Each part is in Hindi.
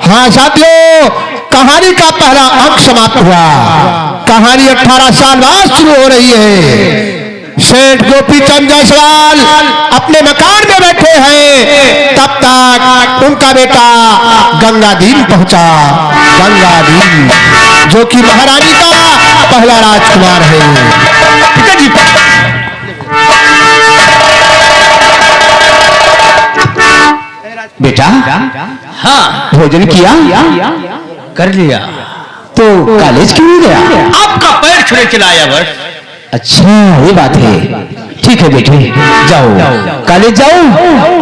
हाँ साथियों, कहानी का पहला अंक समाप्त हुआ। कहानी 18 साल बाद शुरू हो रही है। सेठ गोपीचंद जायसवाल अपने मकान में बैठे हैं, तब तक उनका बेटा गंगादीन पहुंचा। गंगादीन जो कि महारानी का पहला राजकुमार है। बेटा, हाँ भोजन किया? कर लिया। तो कॉलेज क्यों नहीं गया? आपका पैर छुड़े चला आया बस। अच्छा ये बात है। ठीक है बेटे, जाओ कॉलेज जाओ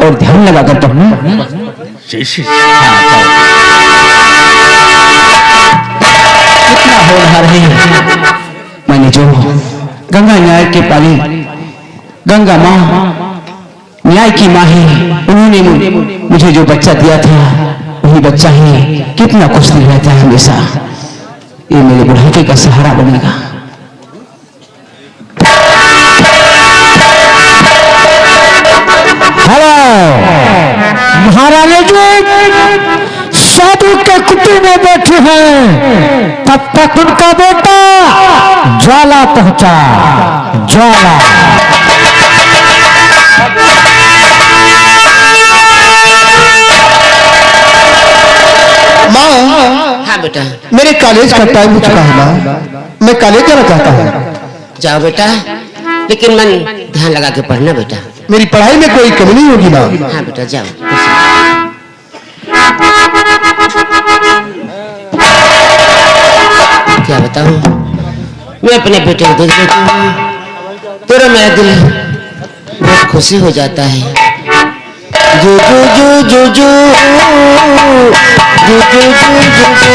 और ध्यान लगाकर पढ़ना। कितना होनहार है। मैंने जो गंगा न्याय के पाले, गंगा माँ न्याय की माँ है, उन्होंने मुझे जो बच्चा दिया था वही बच्चा है। कितना खुश दिल रहता है हमेशा। ये मेरे बुढ़ापे का सहारा बनेगा। हेलो महारानी जी साधु के कुटी में बैठे हैं, तब तक उनका बेटा ज्वाला पहुंचा। ज्वाला माँ, हाँ बेटा, मेरे कॉलेज का टाइम हो चुका है माँ, मैं कॉलेज जाना चाहता हूँ। जाओ बेटा, लेकिन मन ध्यान लगा के पढ़ना बेटा। मेरी पढ़ाई में कोई कमी नहीं होगी माँ। हाँ बेटा जाओ। क्या बताऊं, मैं अपने बेटे को देख लेती हूँ तो मेरा दिल बहुत खुशी हो जाता है। जो जो जो जो जो जो जो जो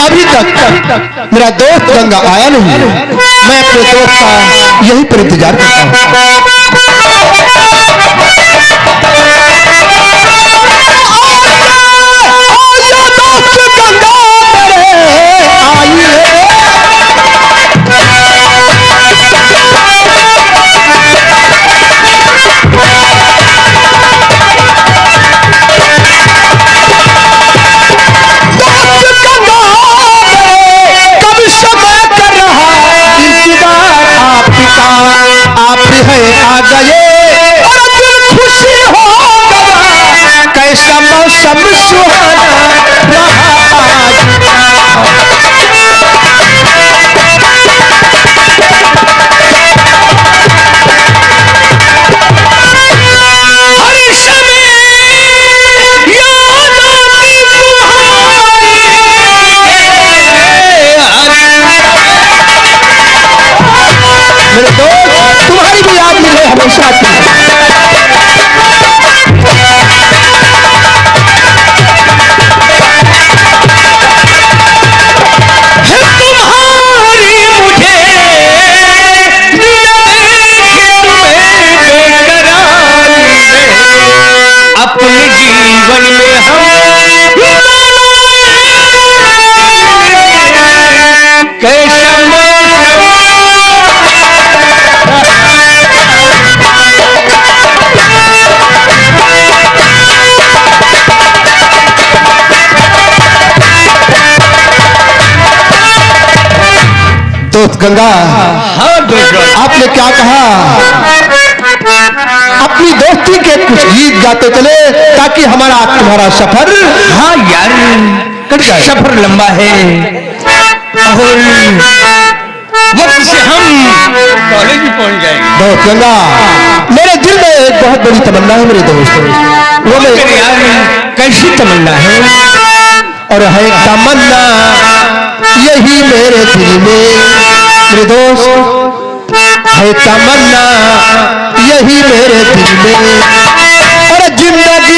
अभी तक मेरा दोस्त गंगा आया नहीं। मैं अपने दोस्त का यहीं पर इंतजार करता हूँ। तुम्हारी भी याद मुझे हमेशा आती है। दोस्त गंगा, हाँ आपने क्या कहा? अपनी दोस्ती के कुछ गीत गाते चले ताकि हमारा तुम्हारा सफर। हाँ यार, कट जाए। सफर लंबा है और वक्त से हम कॉलेज भी पहुंच जाएंगे। दोस्त गंगा, मेरे दिल में एक बहुत बड़ी तमन्ना है मेरे दोस्त। वो मेरे यार कैसी तमन्ना है? और है तमन्ना यही मेरे दिल में मेरे दोस्त, है तमन्ना यही मेरे दिल में। और जिंदगी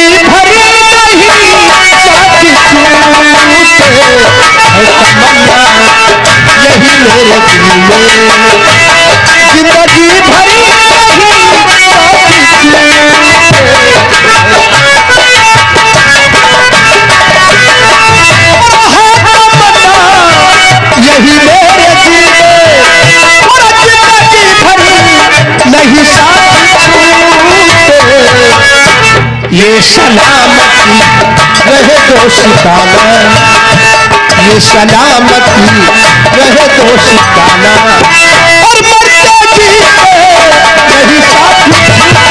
ये सलामती रहे दोस्ताना, ये सलामती रहे दोस्ताना। और मरते जीते नहीं साथी जीते,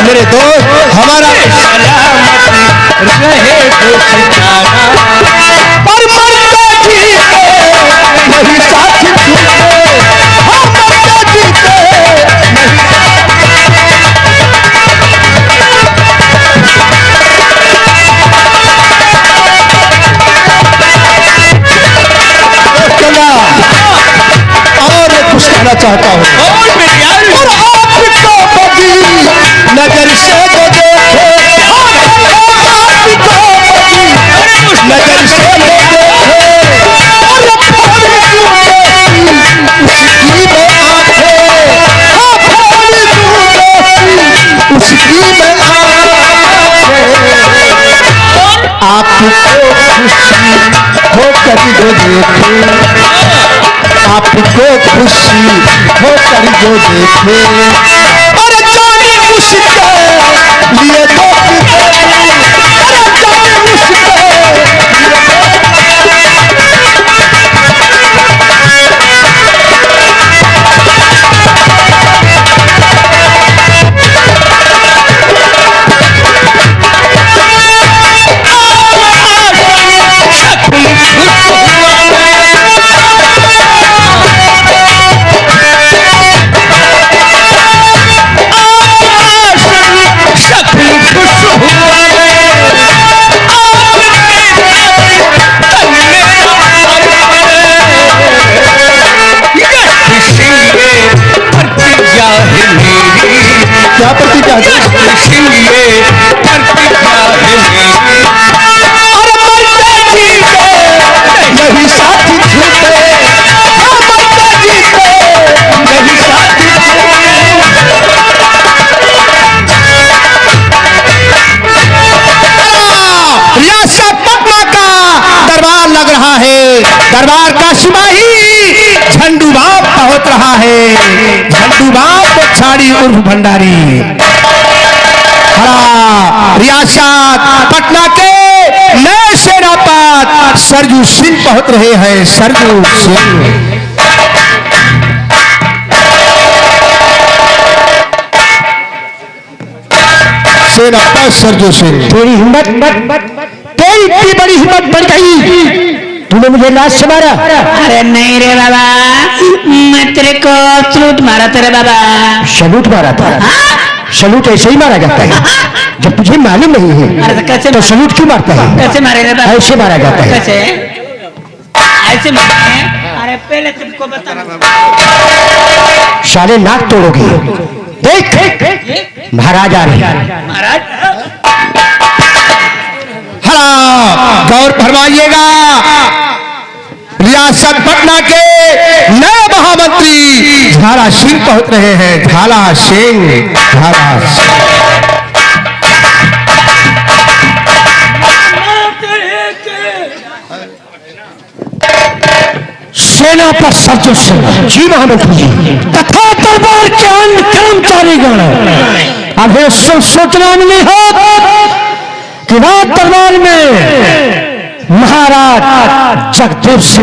मेरे दोस्त हमारा सलामती रहे दोस्ताना। और मरते जीते नहीं साथी जीते, हम मरते जीते नहीं। और कुछ कहना चाहता हूँ, नजर से तो देखे, नजर से तो देखे, और उसकी में आंखें, उसकी में आंखें। आपको खुशी होकर जो देखे, आपको खुशी होकर जो देखे, और जाने मुझसे लिए तो क्या प्रतिज्ञा है? और मरते जीते नहीं साथी छूटे, मरते जीते नहीं साथी छूटे। रियासत पटना का दरबार लग रहा है, दरबार का सिपाही झंडू बाप पहुंच रहा है, झंडू बाप छाड़ी उर्फ भंडारी। रियासत पटना के नए सेनापत सरजू सिंह पहुंच रहे हैं, सरजू सिंह। सेनापत सरजू सिंह, तेरी हिम्मत, तेरी इतनी बड़ी हिम्मत बढ़ गई, तूने मुझे लाश से मारा। अरे नहीं रे बाबा, मैं तेरे को सलूट मारा तेरे बाबा। सलूट मारा था? सलूट ऐसे ही मारा जाता है, जब तुझे मालूम नहीं है अरे तो कैसे तो सलूट क्यों मारता है? कैसे मारे रे बाबा? ऐसे मारा जाता है। कैसे ऐसे मारे? अरे पहले तुमको बता। सारे नाक तोड़ोगे। देख महाराज आ रहे हैं। महाराज गौर फरमाइएगा, रियासत पटना के नए महामंत्री झाला सिंह पहुंच रहे हैं, झाला सिंह, झाला सिंह। सेनापत सरजू सिंह जी महामंत्री जी तथा दरबार के अन्य कर्मचारीगण, अब सोचना नहीं हो कि रात दरबार में महाराज जगदेव सिंह